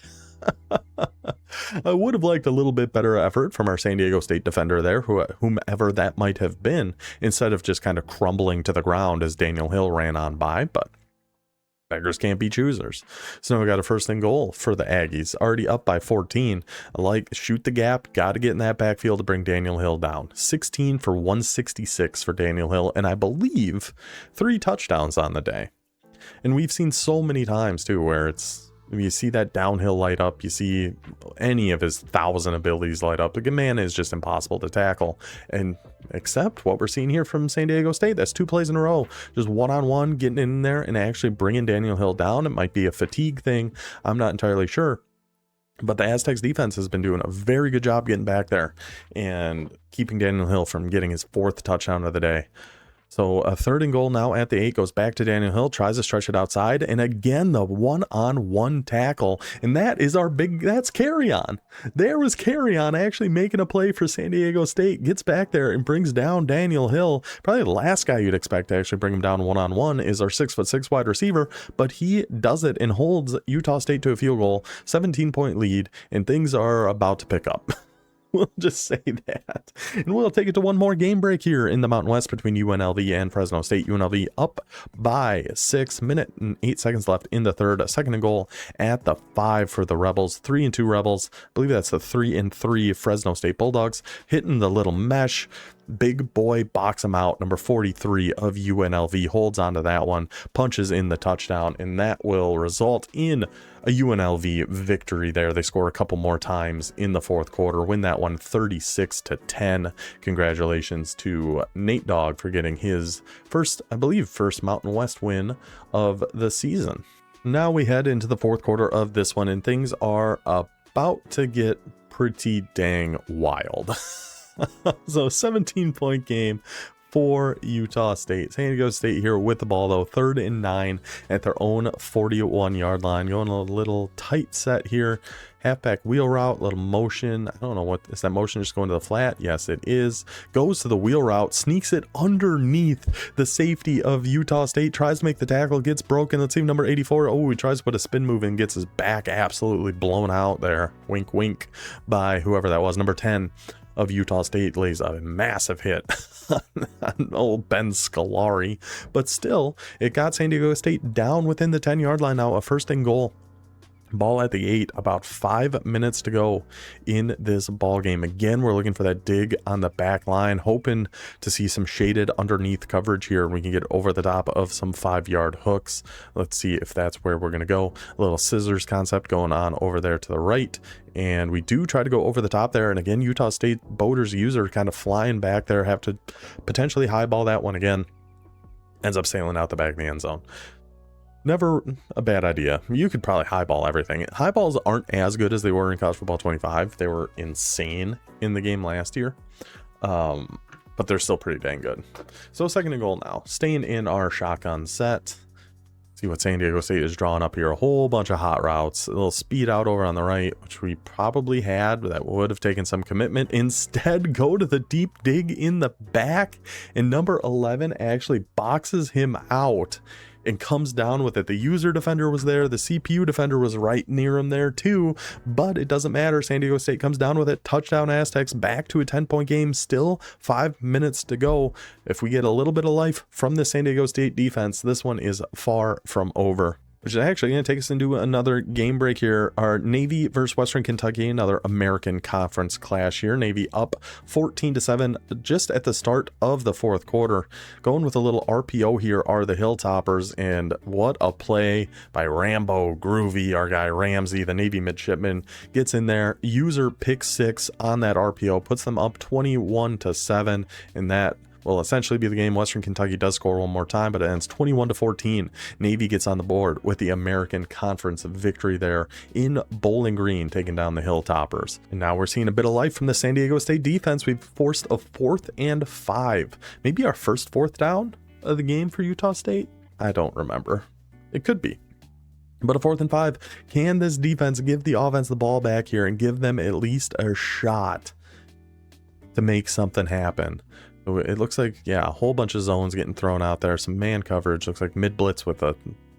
I would have liked a little bit better effort from our San Diego State defender there, whomever that might have been, instead of just kind of crumbling to the ground as Daniel Hill ran on by, but beggars can't be choosers. So now we got a first and goal for the Aggies, already up by 14. Shoot the gap, got to get in that backfield to bring Daniel Hill down. 16 for 166 for Daniel Hill, and I believe 3 touchdowns on the day. And we've seen so many times too where you see that downhill light up, you see any of his 1,000 abilities light up. The man is just impossible to tackle. And except what we're seeing here from San Diego State, that's 2 plays in a row, just one-on-one, getting in there and actually bringing Daniel Hill down. It might be a fatigue thing, I'm not entirely sure. But the Aztecs defense has been doing a very good job getting back there and keeping Daniel Hill from getting his 4th touchdown of the day. So a third and goal now at the 8, goes back to Daniel Hill, tries to stretch it outside, and again the one-on-one tackle, and that's carry on. There was carry on actually making a play for San Diego State, gets back there and brings down Daniel Hill. Probably the last guy you'd expect to actually bring him down one-on-one is our 6'6" wide receiver, but he does it and holds Utah State to a field goal, 17-point lead, and things are about to pick up. We'll just say that. And we'll take it to one more game break here in the Mountain West between UNLV and Fresno State. UNLV up by 6 minutes and 8 seconds left in the third. Second and goal at the 5 for the Rebels. 3-2 Rebels. I believe that's the 3-3 Fresno State Bulldogs. Hitting the little mesh. Big boy box him out. Number 43 of UNLV holds onto that one, punches in the touchdown, and that will result in a UNLV victory there. They score a couple more times in the 4th quarter, win that one 36-10. Congratulations to Nate Dogg for getting his first Mountain West win of the season. Now we head into the 4th quarter of this one, and things are about to get pretty dang wild. So 17-point game for Utah State. San Diego State here with the ball though, 3rd and 9 at their own 41-yard line. Going a little tight set here. Halfback wheel route, little motion. I don't know what is that motion, just going to the flat? Yes, it is. Goes to the wheel route, sneaks it underneath the safety of Utah State, tries to make the tackle, gets broken. Let's see, number 84. Oh, he tries to put a spin move in, gets his back absolutely blown out there. Wink, wink by whoever that was. Number 10 of Utah State lays a massive hit on old Ben Scolari, but still, it got San Diego State down within the 10-yard line now, a first and goal. Ball at the 8, about 5 minutes to go in this ball game. Again, we're looking for that dig on the back line, hoping to see some shaded underneath coverage here. We can get over the top of some 5-yard hooks. Let's see if that's where we're going to go. A little scissors concept going on over there to the right. And we do try to go over the top there. And again, Utah State boaters user kind of flying back there, have to potentially highball that one again. Ends up sailing out the back of the end zone. Never a bad idea. You could probably highball everything. Highballs aren't as good as they were in College Football 25. They were insane in the game last year. But they're still pretty dang good. So second and goal now. Staying in our shotgun set. See what San Diego State is drawing up here. A whole bunch of hot routes. A little speed out over on the right, which we probably had, but that would have taken some commitment. Instead, go to the deep dig in the back. And number 11 actually boxes him out and comes down with it. The user defender was there. The CPU defender was right near him there too, but it doesn't matter. San Diego State comes down with it. Touchdown Aztecs, back to a 10-point game. Still 5 minutes to go. If we get a little bit of life from the San Diego State defense, this one is far from over. Which is actually going to take us into another game break here. Our Navy versus Western Kentucky, another American Conference clash here. Navy up 14-7 just at the start of the 4th quarter. Going with a little RPO here are the Hilltoppers, and what a play by Rambo Groovy. Our guy Ramsey, the Navy midshipman, gets in there. User pick 6 on that RPO, puts them up 21-7, and that will essentially be the game. Western Kentucky does score one more time, but it ends 21-14. Navy gets on the board with the American Conference victory there in Bowling Green, taking down the Hilltoppers. And now we're seeing a bit of life from the San Diego State defense. We've forced a 4th and 5. Maybe our first 4th down of the game for Utah State? I don't remember. It could be. But a 4th and 5. Can this defense give the offense the ball back here and give them at least a shot to make something happen? It looks like, yeah, a whole bunch of zones getting thrown out there. Some man coverage. Looks like mid blitz with a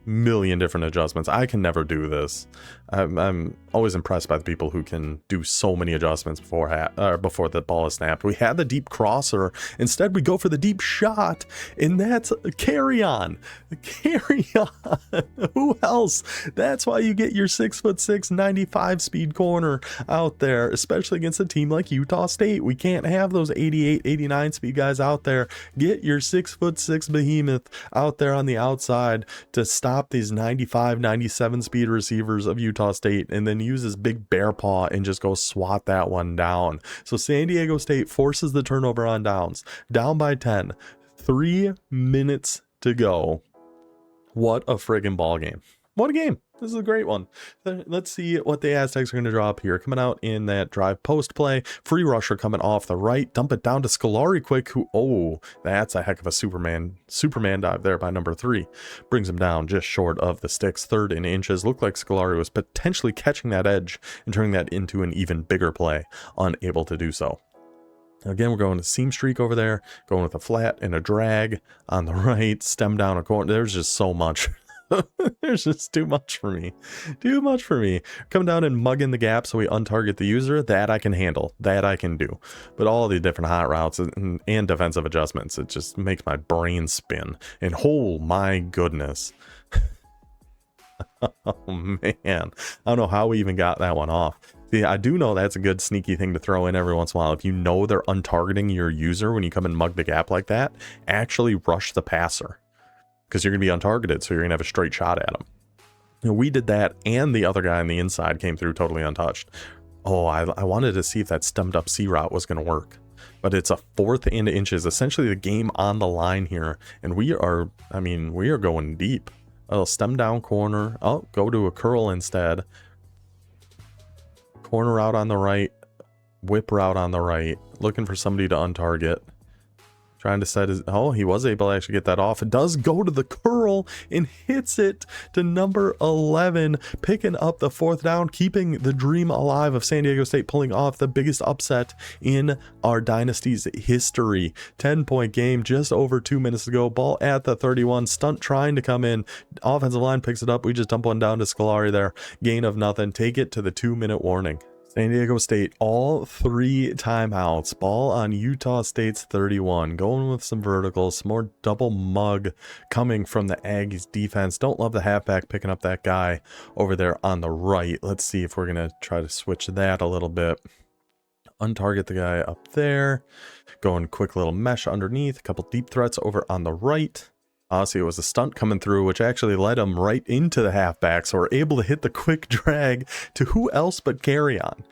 million different adjustments. I can never do this. I'm always impressed by the people who can do so many adjustments before the ball is snapped. We had the deep crosser. Instead, we go for the deep shot, and that's carry on. Carry on. Who else? That's why you get your 6'6", 95 speed corner out there, especially against a team like Utah State. We can't have those 88, 89 speed guys out there. Get your 6'6" behemoth out there on the outside to stop these 95, 97 speed receivers of Utah State, and then use his big bear paw and just go swat that one down. So San Diego State forces the turnover on downs, down by 10, 3 minutes to go. What a friggin' ball game. What a game. This is a great one. Let's see what the Aztecs are going to draw up here. Coming out in that drive post play. Free rusher coming off the right. Dump it down to Scolari quick. Who, oh, that's a heck of a Superman dive there by number 3. Brings him down just short of the sticks. 3rd in inches. Looked like Scolari was potentially catching that edge and turning that into an even bigger play. Unable to do so. Again, we're going to seam streak over there. Going with a flat and a drag on the right. Stem down a corner. There's just so much. There's just too much for me. Too much for me. Come down and mug in the gap so we untarget the user. That I can handle. That I can do. But all the different hot routes and defensive adjustments, it just makes my brain spin. And oh my goodness. Oh man. I don't know how we even got that one off. See, I do know that's a good sneaky thing to throw in every once in a while. If you know they're untargeting your user when you come and mug the gap like that, actually rush the passer. Because you're going to be untargeted, so you're going to have a straight shot at him. You know, we did that, and the other guy on the inside came through totally untouched. Oh, I wanted to see if that stemmed up C route was going to work. But it's a 4th and inches, essentially the game on the line here. And we are going deep. Oh, stem down corner. Oh, go to a curl instead. Corner route on the right. Whip route on the right. Looking for somebody to untarget. Trying to set his... Oh, he was able to actually get that off. It does go to the curl and hits it to number 11. Picking up the 4th down, keeping the dream alive of San Diego State pulling off the biggest upset in our Dynasty's history. 10-point game, just over 2 minutes to go. Ball at the 31. Stunt trying to come in. Offensive line picks it up. We just dump one down to Scolari there. Gain of nothing. Take it to the 2-minute warning. San Diego State, all 3 timeouts. Ball on Utah State's 31. Going with some verticals, some more double mug coming from the Aggies defense. Don't love the halfback picking up that guy over there on the right. Let's see if we're going to try to switch that a little bit. Untarget the guy up there. Going quick little mesh underneath. A couple deep threats over on the right. Honestly, it was a stunt coming through, which actually led him right into the halfback, so we're able to hit the quick drag to who else but Carry On.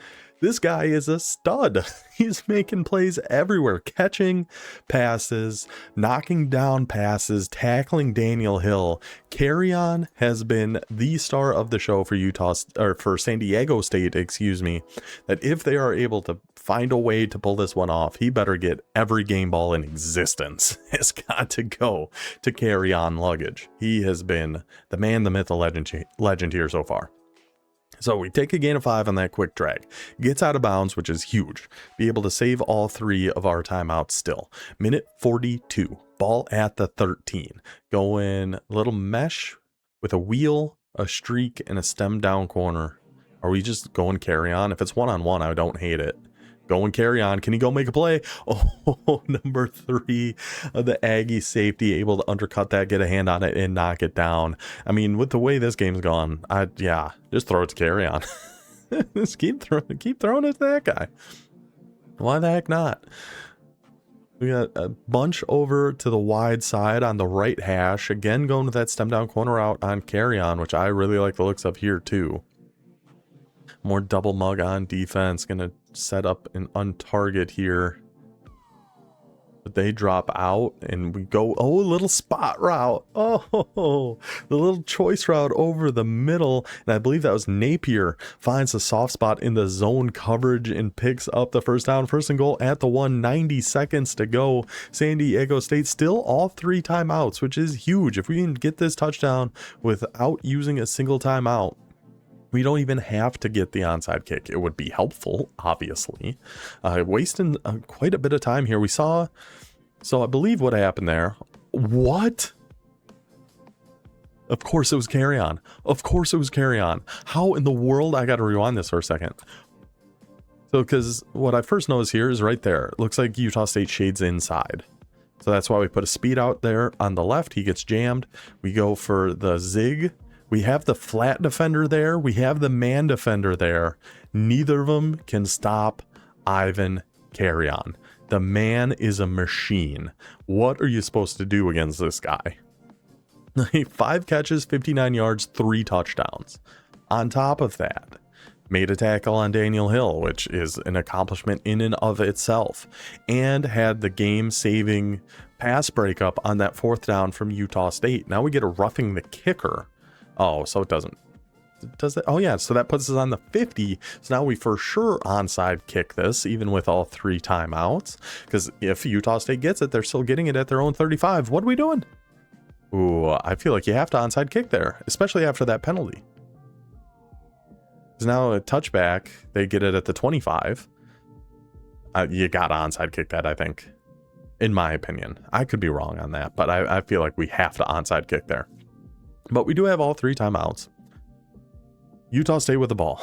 This guy is a stud. He's making plays everywhere, catching passes, knocking down passes, tackling Daniel Hill. Carry On has been the star of the show for San Diego State, excuse me, that if they are able to find a way to pull this one off, he better get every game ball in existence. It's got to go to Carry On luggage. He has been the man, the myth, the legend here so far. So we take a gain of 5 on that quick drag. Gets out of bounds, which is huge. Be able to save all 3 of our timeouts still. Minute 42. Ball at the 13. Going a little mesh with a wheel, a streak, and a stem down corner. Are we just going Carry On? If it's one-on-one, I don't hate it. Going Carry On. Can he go make a play? Oh, number 3 of the Aggie safety able to undercut that, get a hand on it, and knock it down. I mean, with the way this game's gone, just throw it to Carry On. Just keep throwing it to that guy. Why the heck not? We got a bunch over to the wide side on the right hash. Again, going with that stem down corner out on Carry On, which I really like the looks of here too. More double mug on defense. Gonna set up an untarget here. But they drop out and we go, a little spot route. Oh, the little choice route over the middle. And I believe that was Napier. Finds a soft spot in the zone coverage and picks up the first down. First and goal at the 1, 90 seconds to go. San Diego State still all 3 timeouts, which is huge. If we can get this touchdown without using a single timeout, we don't even have to get the onside kick. It would be helpful, obviously. Wasting quite a bit of time here. We saw, so I believe what happened there. What? Of course it was carry on. Of course it was carry on. How in the world? I got to rewind this for a second. So, because what I first noticed here is right there. It looks like Utah State shades inside. So that's why we put a speed out there on the left. He gets jammed. We go for the zig. We have the flat defender there. We have the man defender there. Neither of them can stop Ivan carry on. The man is a machine. What are you supposed to do against this guy? 5 catches, 59 yards, 3 touchdowns. On top of that, made a tackle on Daniel Hill, which is an accomplishment in and of itself, and had the game-saving pass breakup on that 4th down from Utah State. Now we get a roughing the kicker. Oh, so it doesn't. Does it? Oh, yeah. So that puts us on the 50. So now we for sure onside kick this, even with all 3 timeouts. Because if Utah State gets it, they're still getting it at their own 35. What are we doing? Ooh, I feel like you have to onside kick there, especially after that penalty. Because now a touchback, they get it at the 25. You got to onside kick that, I think. In my opinion. I could be wrong on that, but I feel like we have to onside kick there. But we do have all 3 timeouts. Utah State with the ball.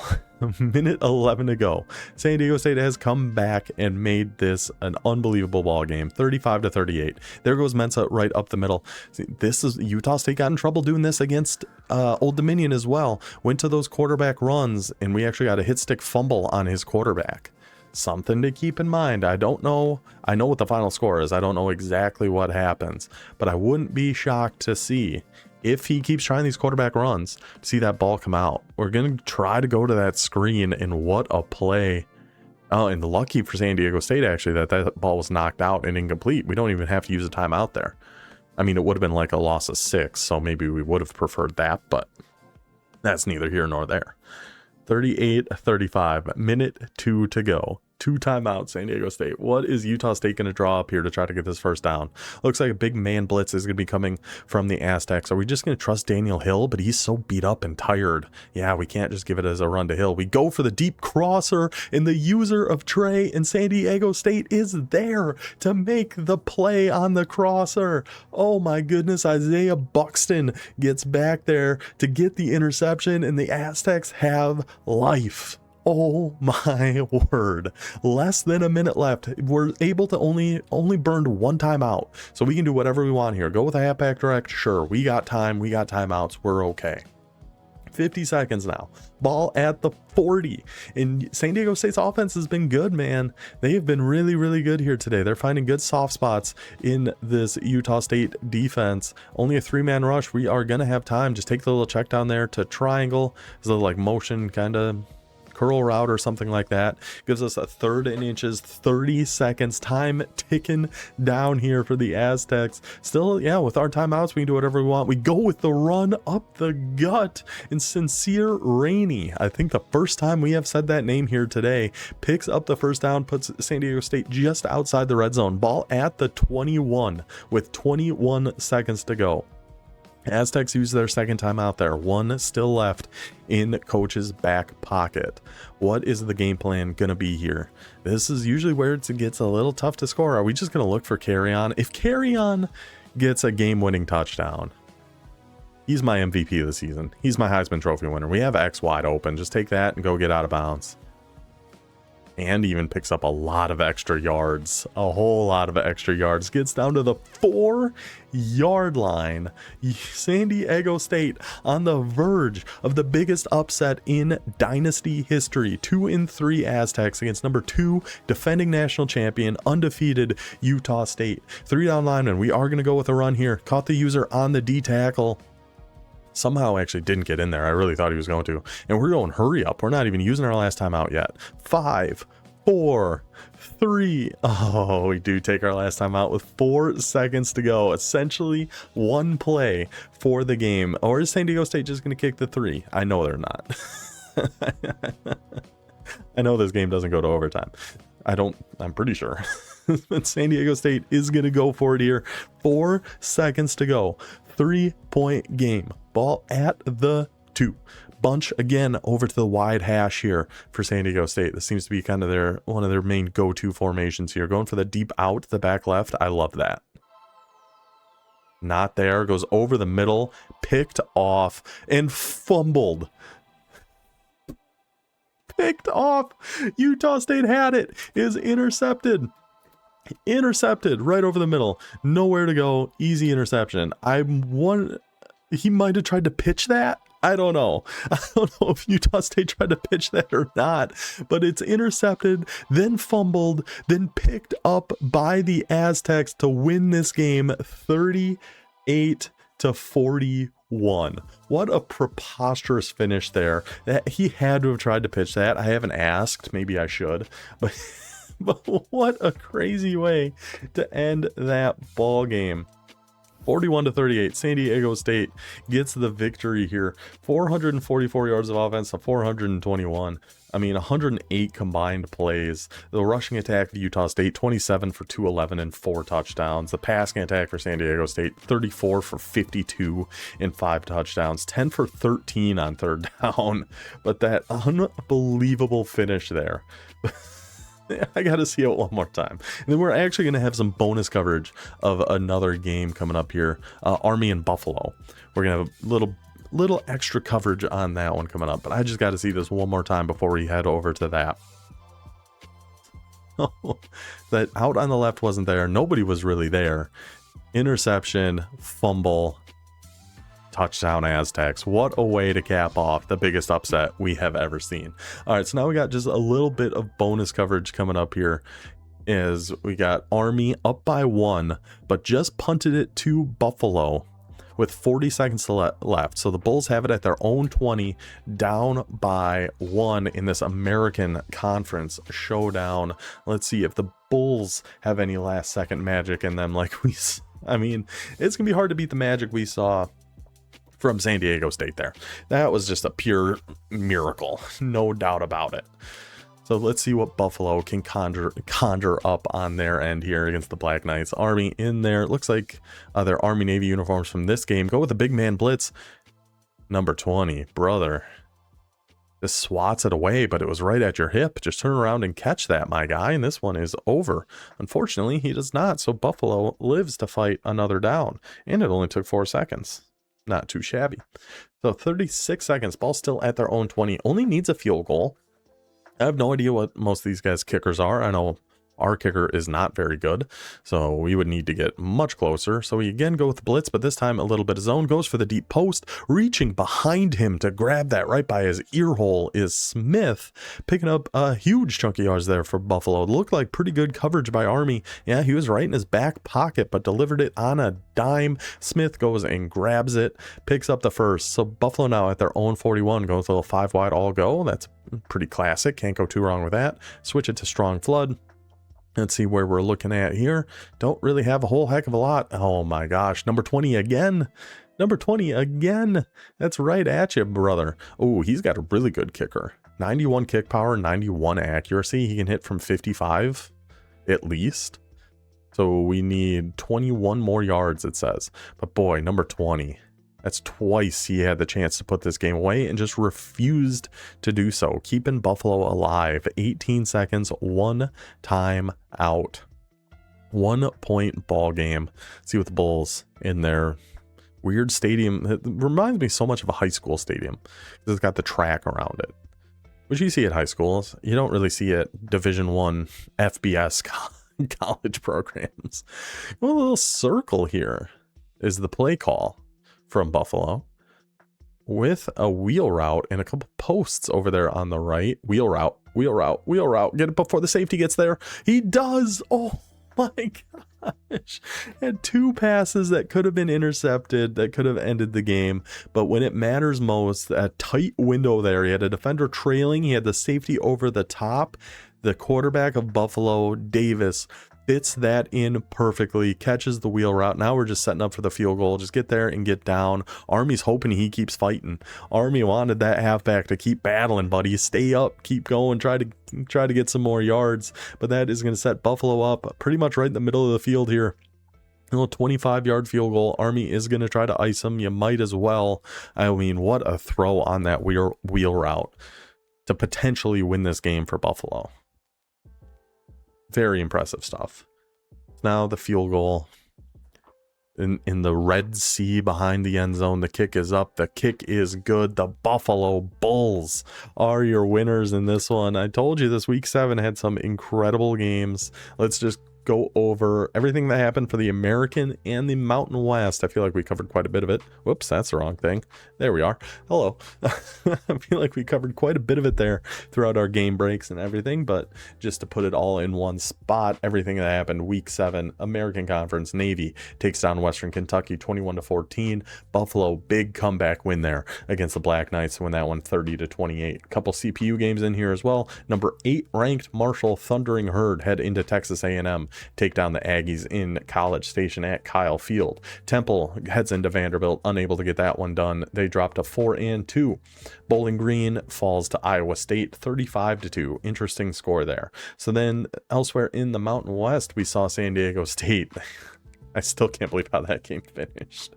Minute 11 to go. San Diego State has come back and made this an unbelievable ball game. 35-38. There goes Mensa right up the middle. See, this is Utah State got in trouble doing this against Old Dominion as well. Went to those quarterback runs, and we actually got a hit stick fumble on his quarterback. Something to keep in mind. I don't know. I know what the final score is. I don't know exactly what happens, but I wouldn't be shocked to see, if he keeps trying these quarterback runs, to see that ball come out. We're going to try to go to that screen, and what a play. Oh, and lucky for San Diego State, actually, that ball was knocked out and incomplete. We don't even have to use a timeout there. I mean, it would have been like a loss of 6, so maybe we would have preferred that, but that's neither here nor there. 38-35, minute 2 to go. 2 timeouts, San Diego State. What is Utah State going to draw up here to try to get this first down? Looks like a big man blitz is going to be coming from the Aztecs. Are we just going to trust Daniel Hill? But he's so beat up and tired. Yeah, we can't just give it as a run to Hill. We go for the deep crosser, and the user of Trey, and San Diego State is there to make the play on the crosser. Oh my goodness, Isaiah Buxton gets back there to get the interception, and the Aztecs have life. Oh my word. Less than a minute left. We're able to only burned 1 timeout. So we can do whatever we want here. Go with a halfback direct. Sure. We got time. We got timeouts. We're okay. 50 seconds now. Ball at the 40. And San Diego State's offense has been good, man. They have been really, really good here today. They're finding good soft spots in this Utah State defense. Only a 3-man rush. We are going to have time. Just take the little check down there to triangle. It's a little like motion kind of curl route or something like that. Gives us a 3rd and inches, 30 seconds. Time ticking down here for the Aztecs. Still, yeah, with our timeouts, we can do whatever we want. We go with the run up the gut. And Sincere Rainey, I think the first time we have said that name here today, picks up the first down, puts San Diego State just outside the red zone. Ball at the 21 with 21 seconds to go. Aztecs use their second time out there. 1 still left in coach's back pocket. What is the game plan going to be here? This is usually where it gets a little tough to score. Are we just going to look for carry on? If carry on gets a game-winning touchdown, he's my MVP of the season. He's my Heisman Trophy winner. We have X wide open. Just take that and go get out of bounds. And even picks up a lot of extra yards. A whole lot of extra yards. Gets down to the 4-yard line. San Diego State on the verge of the biggest upset in Dynasty history. 2-3 Aztecs against number 2 defending national champion, undefeated Utah State. 3-down lineman. We are going to go with a run here. Caught the user on the D tackle. Somehow actually didn't get in there. I really thought he was going to. And we're going hurry up. We're not even using our last time out yet. 5, 4, 3. Oh, we do take our last time out with 4 seconds to go. Essentially 1 play for the game. Or is San Diego State just going to kick the 3? I know they're not. I know this game doesn't go to overtime. I'm pretty sure. But San Diego State is going to go for it here. 4 seconds to go. 3-point game. Ball at the 2. Bunch again over to the wide hash here for San Diego State. This seems to be kind of one of their main go-to formations here. Going for the deep out, the back left. I love that. Not there. Goes over the middle, picked off, and fumbled. Picked off. Utah State had it. Is intercepted. Intercepted right over the middle. Nowhere to go. Easy interception. He might have tried to pitch that. I don't know. I don't know if Utah State tried to pitch that or not, but it's intercepted, then fumbled, then picked up by the Aztecs to win this game 38-41. What a preposterous finish there. That he had to have tried to pitch that. I haven't asked. Maybe I should. But what a crazy way to end that ball game. 41-38, San Diego State gets the victory here. 444 yards of offense to 421. I mean, 108 combined plays. The rushing attack of Utah State, 27 for 211 and 4 touchdowns. The passing attack for San Diego State, 34 for 52 and 5 touchdowns. 10 for 13 on third down. But that unbelievable finish there. I gotta see it one more time. And then we're actually gonna have some bonus coverage of another game coming up here. Army and Buffalo. We're gonna have a little extra coverage on that one coming up. But I just gotta see this one more time before we head over to that. That out on the left wasn't there. Nobody was really there. Interception, fumble, touchdown Aztecs. What a way to cap off the biggest upset we have ever seen. All right, so now we got just a little bit of bonus coverage coming up here. Is we got Army up by 1, but just punted it to Buffalo with 40 seconds left. So the Bulls have it at their own 20, down by 1 in this American Conference showdown. Let's see if the Bulls have any last second magic in them. I mean, it's gonna be hard to beat the magic we saw from San Diego State there. That was just a pure miracle, no doubt about it. So let's see what Buffalo can conjure up on their end here against the Black Knights. Army in there. It looks like their Army Navy uniforms from this game. Go with the big man blitz. Number 20, brother. This swats it away, but it was right at your hip. Just turn around and catch that, my guy. And this one is over. Unfortunately, he does not. So Buffalo lives to fight another down. And it only took 4 seconds. Not too shabby. So 36 seconds, ball still at their own 20, only needs a field goal. I have no idea what most of these guys' kickers are. I know our kicker is not very good, so we would need to get much closer. So we again go with the blitz, but this time a little bit of zone. Goes for the deep post. Reaching behind him to grab that right by his ear hole is Smith, picking up a huge chunk of yards there for Buffalo. It looked like pretty good coverage by Army. Yeah, he was right in his back pocket, but delivered it on a dime. Smith goes and grabs it, picks up the first. So Buffalo now at their own 41, goes a little 5 wide all go. That's pretty classic. Can't go too wrong with that. Switch it to strong flood. Let's see where we're looking at here. Don't really have a whole heck of a lot. Oh my gosh. Number 20 again. Number 20 again. That's right at you, brother. Oh, he's got a really good kicker. 91 kick power, 91 accuracy. He can hit from 55 at least. So we need 21 more yards, it says. But boy, number 20. That's twice he had the chance to put this game away and just refused to do so. Keeping Buffalo alive. 18 seconds, 1 time out. 1 point ball game. See what the Bulls in their weird stadium. It reminds me so much of a high school stadium. It's got the track around it, which you see at high schools. You don't really see at Division I FBS college programs. A little circle here is the play call from Buffalo with a wheel route and a couple posts over there on the right. Wheel route, wheel route, wheel route. Get it before the safety gets there. He does. Oh my gosh. Had 2 passes that could have been intercepted, that could have ended the game. But when it matters most, a tight window there. He had a defender trailing. He had the safety over the top. The quarterback of Buffalo, Davis, fits that in perfectly, catches the wheel route. Now we're just setting up for the field goal. Just get there and get down. Army's hoping he keeps fighting. Army wanted that halfback to keep battling, buddy. Stay up, keep going, try to get some more yards. But that is going to set Buffalo up pretty much right in the middle of the field here. A little 25-yard field goal. Army is going to try to ice him. You might as well. I mean, what a throw on that wheel route to potentially win this game for Buffalo. Very impressive stuff. Now the field goal. in the Red Sea behind the end zone. The kick is up. The kick is good. The Buffalo Bulls are your winners in this one. I told you this week 7 had some incredible games. Let's just go over everything that happened for the American and the Mountain West. I feel like we covered quite a bit of it. Whoops, that's the wrong thing. There we are. Hello. I feel like we covered quite a bit of it there throughout our game breaks and everything, but just to put it all in one spot, everything that happened week 7, American Conference, Navy takes down Western Kentucky 21-14. Buffalo, big comeback win there against the Black Knights, win that one 30-28. Couple CPU games in here as well. Number 8 ranked Marshall Thundering Herd head into Texas A&M, take down the Aggies in College Station at Kyle Field. Temple heads into Vanderbilt, unable to get that one done. They dropped to 4-2. Bowling Green falls to Iowa State 35-2. Interesting score there. So then elsewhere in the Mountain West, we saw San Diego State. I still can't believe how that game finished.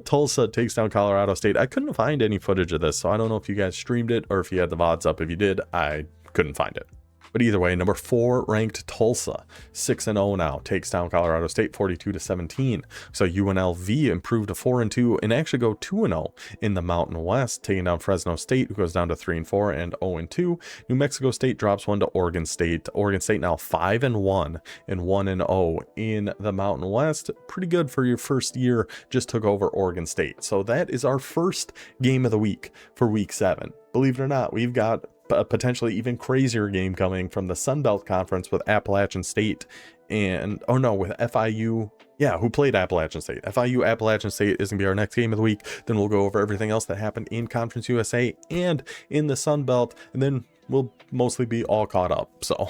Tulsa takes down Colorado State. I couldn't find any footage of this, so I don't know if you guys streamed it or if you had the VODs up. If you did, I couldn't find it. But either way, number 4 ranked Tulsa, 6-0 now, takes down Colorado State 42-17. So UNLV improved to 4-2 and actually go 2-0 in the Mountain West, taking down Fresno State, who goes down to 3-4 and 0-2. New Mexico State drops one to Oregon State. Oregon State now 5-1 and 1-0 in the Mountain West. Pretty good for your first year. Just took over Oregon State. So that is our first game of the week for week 7. Believe it or not, we've got a potentially even crazier game coming from the Sun Belt Conference with Appalachian State and, oh no, with FIU. Yeah, who played Appalachian State. FIU Appalachian State is going to be our next game of the week. Then we'll go over everything else that happened in Conference USA and in the Sun Belt. And then we'll mostly be all caught up. So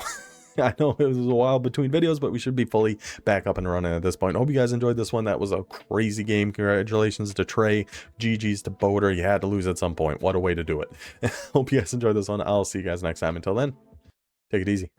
I know it was a while between videos, but we should be fully back up and running at this point. Hope you guys enjoyed this one. That was a crazy game. Congratulations to Trey. GG's to Boater. You had to lose at some point. What a way to do it. Hope you guys enjoyed this one. I'll see you guys next time. Until then, take it easy.